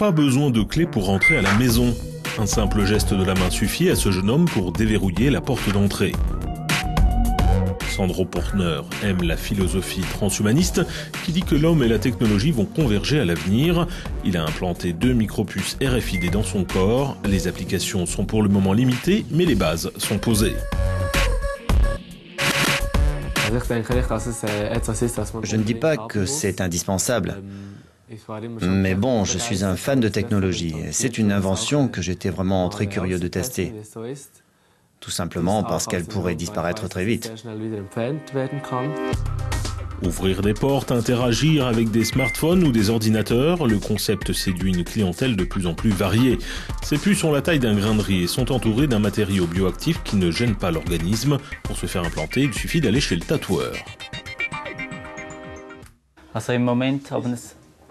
Pas besoin de clé pour rentrer à la maison. Un simple geste de la main suffit à ce jeune homme pour déverrouiller la porte d'entrée. Sandro Portner aime la philosophie transhumaniste qui dit que l'homme et la technologie vont converger à l'avenir. Il a implanté 2 micropuces RFID dans son corps. Les applications sont pour le moment limitées, mais les bases sont posées. Je ne dis pas que c'est indispensable. Mais bon, je suis un fan de technologie. C'est une invention que j'étais vraiment très curieux de tester. Tout simplement parce qu'elle pourrait disparaître très vite. Ouvrir des portes, interagir avec des smartphones ou des ordinateurs, le concept séduit une clientèle de plus en plus variée. Ces puces ont la taille d'un grain de riz et sont entourées d'un matériau bioactif qui ne gêne pas l'organisme. Pour se faire implanter, il suffit d'aller chez le tatoueur.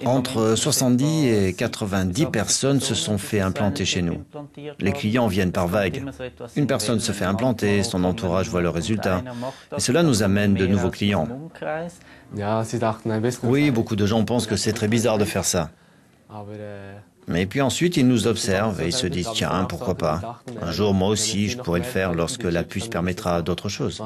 Entre 70 et 90 personnes se sont fait implanter chez nous. Les clients viennent par vagues. Une personne se fait implanter, son entourage voit le résultat. Et cela nous amène de nouveaux clients. Oui, beaucoup de gens pensent que c'est très bizarre de faire ça. Mais puis ensuite, ils nous observent et ils se disent « Tiens, pourquoi pas ? Un jour, moi aussi, je pourrais le faire lorsque la puce permettra d'autres choses. »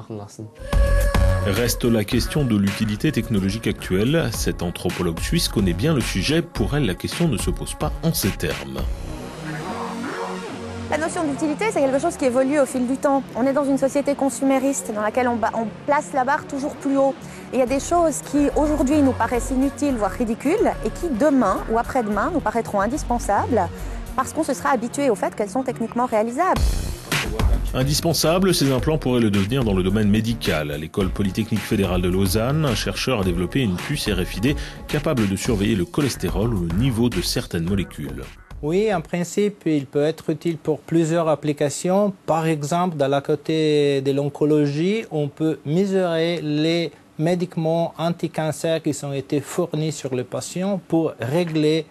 Reste la question de l'utilité technologique actuelle. Cette anthropologue suisse connaît bien le sujet. Pour elle, la question ne se pose pas en ces termes. La notion d'utilité, c'est quelque chose qui évolue au fil du temps. On est dans une société consumériste dans laquelle on place la barre toujours plus haut. Et il y a des choses qui, aujourd'hui, nous paraissent inutiles, voire ridicules, et qui, demain ou après-demain, nous paraîtront indispensables parce qu'on se sera habitué au fait qu'elles sont techniquement réalisables. Indispensable, ces implants pourraient le devenir dans le domaine médical. À l'École Polytechnique Fédérale de Lausanne, un chercheur a développé une puce RFID capable de surveiller le cholestérol ou le niveau de certaines molécules. Oui, en principe, il peut être utile pour plusieurs applications. Par exemple, dans la côté de l'oncologie, on peut mesurer les médicaments anti-cancer qui ont été fournis sur le patient pour régler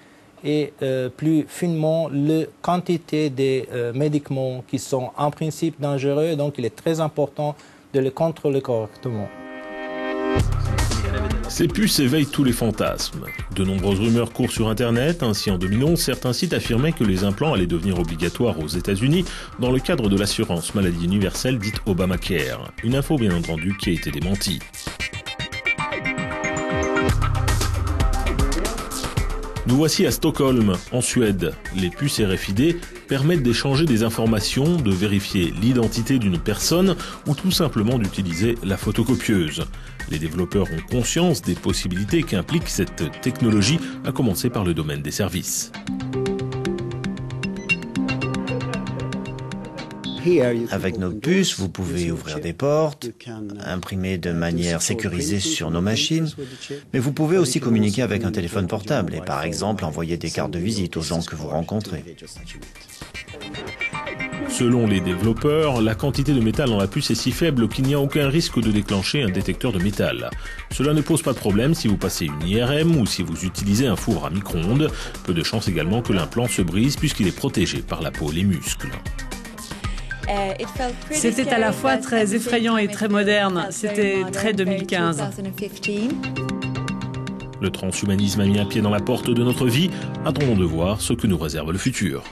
et plus finement la quantité des médicaments qui sont en principe dangereux. Donc il est très important de les contrôler correctement. Ces puces éveillent tous les fantasmes. De nombreuses rumeurs courent sur Internet. Ainsi, en 2011, certains sites affirmaient que les implants allaient devenir obligatoires aux États-Unis dans le cadre de l'assurance maladie universelle dite Obamacare. Une info bien entendu qui a été démentie. Nous voici à Stockholm, en Suède. Les puces RFID permettent d'échanger des informations, de vérifier l'identité d'une personne ou tout simplement d'utiliser la photocopieuse. Les développeurs ont conscience des possibilités qu'implique cette technologie, à commencer par le domaine des services. Avec nos puces, vous pouvez ouvrir des portes, imprimer de manière sécurisée sur nos machines, mais vous pouvez aussi communiquer avec un téléphone portable et par exemple envoyer des cartes de visite aux gens que vous rencontrez. Selon les développeurs, la quantité de métal dans la puce est si faible qu'il n'y a aucun risque de déclencher un détecteur de métal. Cela ne pose pas de problème si vous passez une IRM ou si vous utilisez un four à micro-ondes. Peu de chance également que l'implant se brise puisqu'il est protégé par la peau et les muscles. C'était à la fois très effrayant et très moderne. C'était très 2015. Le transhumanisme a mis un pied dans la porte de notre vie. Attendons de voir ce que nous réserve le futur.